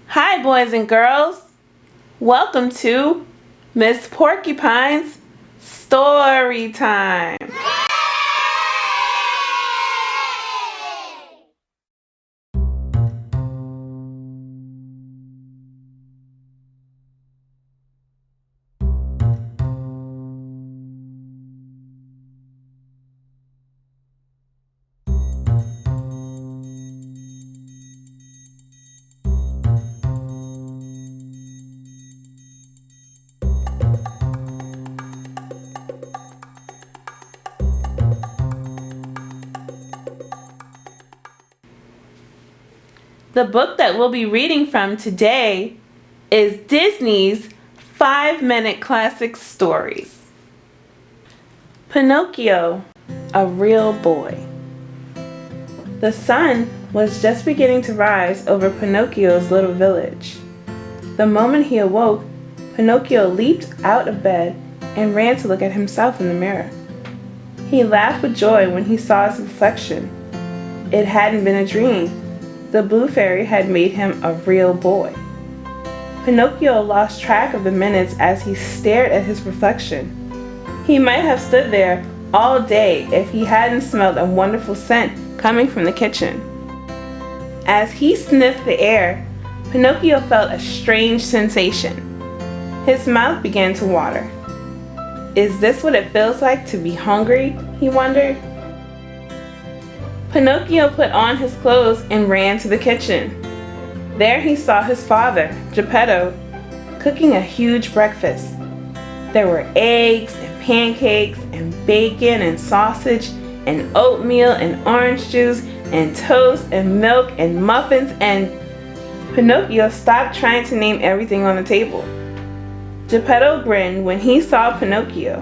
Hi, boys and girls. Welcome to Miss Porcupine's Story Time. The book that we'll be reading from today is Disney's 5-Minute Classic Stories. Pinocchio, a Real Boy. The sun was just beginning to rise over Pinocchio's little village. The moment he awoke, Pinocchio leaped out of bed and ran to look at himself in the mirror. He laughed with joy when he saw his reflection. It hadn't been a dream. The blue fairy had made him a real boy. Pinocchio lost track of the minutes as he stared at his reflection. He might have stood there all day if he hadn't smelled a wonderful scent coming from the kitchen. As he sniffed the air, Pinocchio felt a strange sensation. His mouth began to water. Is this what it feels like to be hungry? He wondered. Pinocchio put on his clothes and ran to the kitchen. There he saw his father, Geppetto, cooking a huge breakfast. There were eggs and pancakes and bacon and sausage and oatmeal and orange juice and toast and milk and muffins, and Pinocchio stopped trying to name everything on the table. Geppetto grinned when he saw Pinocchio.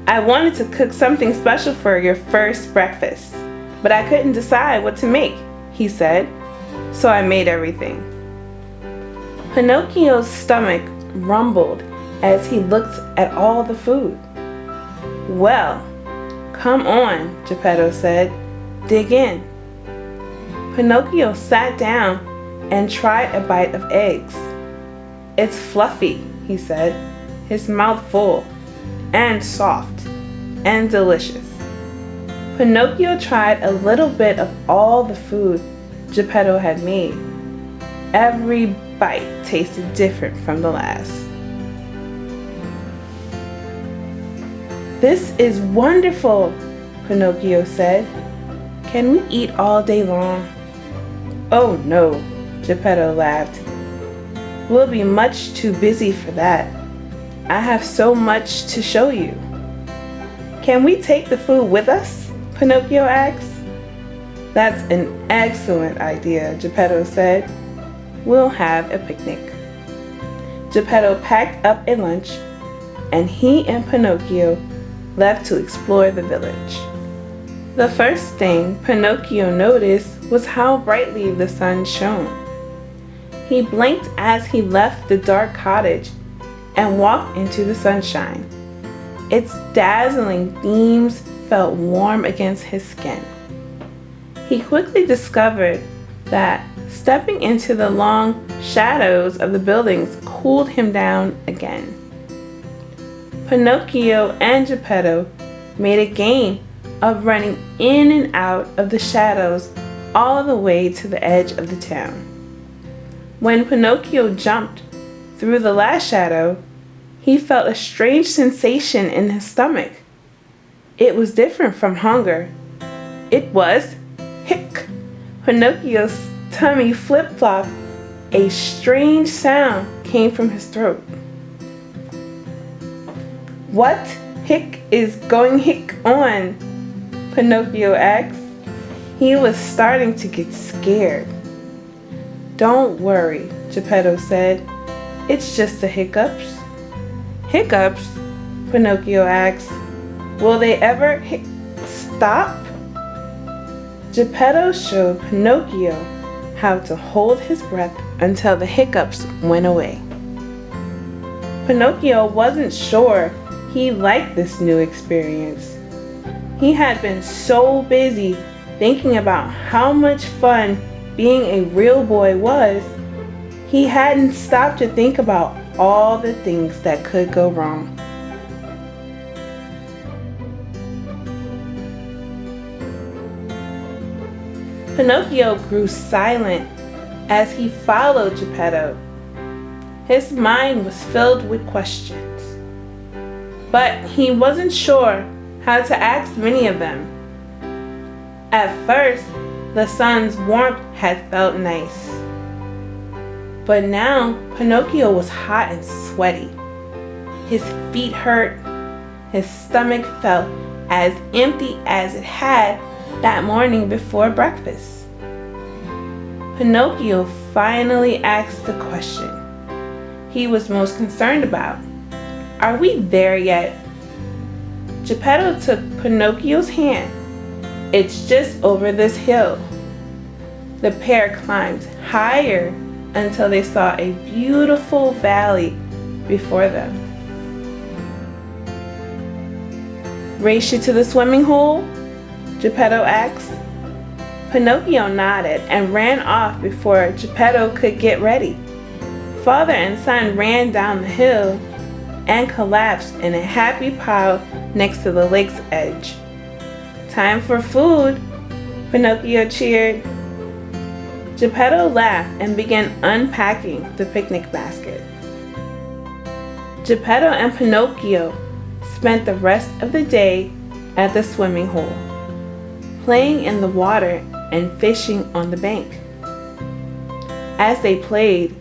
I wanted to cook something special for your first breakfast, but I couldn't decide what to make, he said, so I made everything. Pinocchio's stomach rumbled as he looked at all the food. Well, come on, Geppetto said. Dig in. Pinocchio sat down and tried a bite of eggs. It's fluffy, he said, his mouth full, and soft, and delicious. Pinocchio tried a little bit of all the food Geppetto had made. Every bite tasted different from the last. This is wonderful, Pinocchio said. Can we eat all day long? Oh no, Geppetto laughed. We'll be much too busy for that. I have so much to show you. Can we take the food with us? Pinocchio asked. That's an excellent idea, Geppetto said. We'll have a picnic. Geppetto packed up a lunch, and he and Pinocchio left to explore the village. The first thing Pinocchio noticed was how brightly the sun shone. He blinked as he left the dark cottage and walked into the sunshine. Its dazzling beams felt warm against his skin. He quickly discovered that stepping into the long shadows of the buildings cooled him down again. Pinocchio and Geppetto made a game of running in and out of the shadows all the way to the edge of the town. When Pinocchio jumped through the last shadow, he felt a strange sensation in his stomach. It was different from hunger. It was hic. Pinocchio's tummy flip-flopped. A strange sound came from his throat. What hic is going hic on? Pinocchio asked. He was starting to get scared. Don't worry, Geppetto said. It's just the hiccups. Hiccups? Pinocchio asked. Will they ever stop? Geppetto showed Pinocchio how to hold his breath until the hiccups went away. Pinocchio wasn't sure he liked this new experience. He had been so busy thinking about how much fun being a real boy was, he hadn't stopped to think about all the things that could go wrong. Pinocchio grew silent as he followed Geppetto. His mind was filled with questions, but he wasn't sure how to ask many of them. At first, the sun's warmth had felt nice, but now Pinocchio was hot and sweaty. His feet hurt, his stomach felt as empty as it had that morning before breakfast. Pinocchio finally asked the question he was most concerned about. Are we there yet? Geppetto took Pinocchio's hand. It's just over this hill. The pair climbed higher until they saw a beautiful valley before them. Race you to the swimming hole? Geppetto asked. Pinocchio nodded and ran off before Geppetto could get ready. Father and son ran down the hill and collapsed in a happy pile next to the lake's edge. Time for food, Pinocchio cheered. Geppetto laughed and began unpacking the picnic basket. Geppetto and Pinocchio spent the rest of the day at the swimming hole, playing in the water and fishing on the bank. As they played,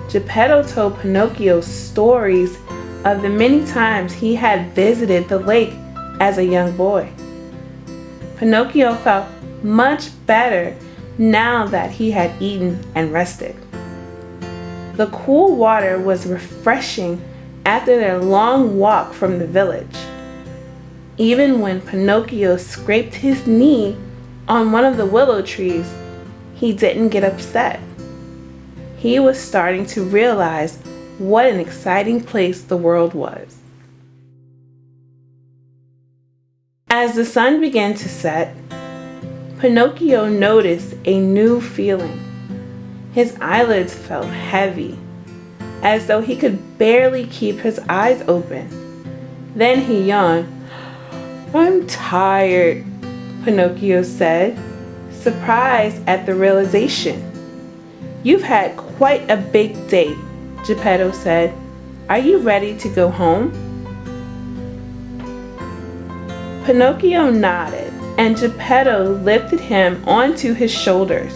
Geppetto told Pinocchio stories of the many times he had visited the lake as a young boy. Pinocchio felt much better now that he had eaten and rested. The cool water was refreshing after their long walk from the village. Even when Pinocchio scraped his knee on one of the willow trees, he didn't get upset. He was starting to realize what an exciting place the world was. As the sun began to set, Pinocchio noticed a new feeling. His eyelids felt heavy, as though he could barely keep his eyes open. Then he yawned. "I'm tired," Pinocchio said, surprised at the realization. "You've had quite a big day," Geppetto said. "Are you ready to go home?" Pinocchio nodded, and Geppetto lifted him onto his shoulders.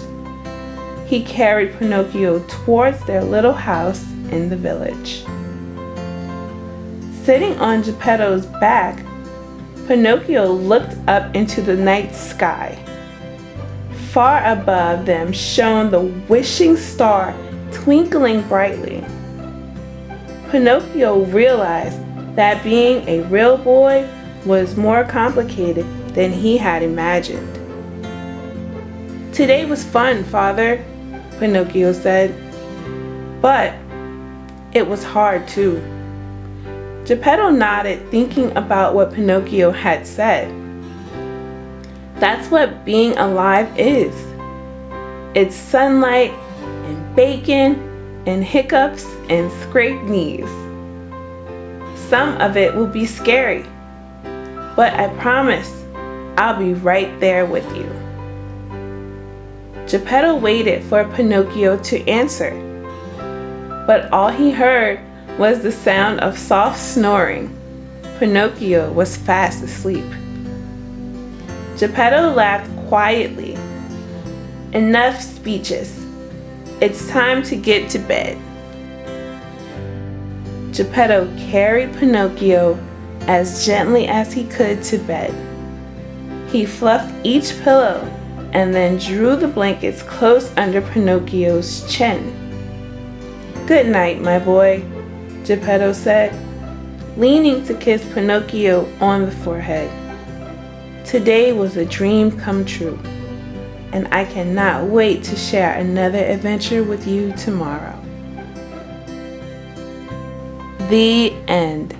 He carried Pinocchio towards their little house in the village. Sitting on Geppetto's back, Pinocchio looked up into the night sky. Far above them shone the wishing star twinkling brightly. Pinocchio realized that being a real boy was more complicated than he had imagined. "Today was fun, Father," Pinocchio said. "But it was hard too." Geppetto nodded, thinking about what Pinocchio had said. That's what being alive is. It's sunlight and bacon and hiccups and scraped knees. Some of it will be scary, but I promise I'll be right there with you. Geppetto waited for Pinocchio to answer, but all he heard was the sound of soft snoring. Pinocchio was fast asleep. Geppetto laughed quietly. "Enough speeches. It's time to get to bed." Geppetto carried Pinocchio as gently as he could to bed. He fluffed each pillow and then drew the blankets close under Pinocchio's chin. "Good night, my boy," Geppetto said, leaning to kiss Pinocchio on the forehead. Today was a dream come true, and I cannot wait to share another adventure with you tomorrow. The end.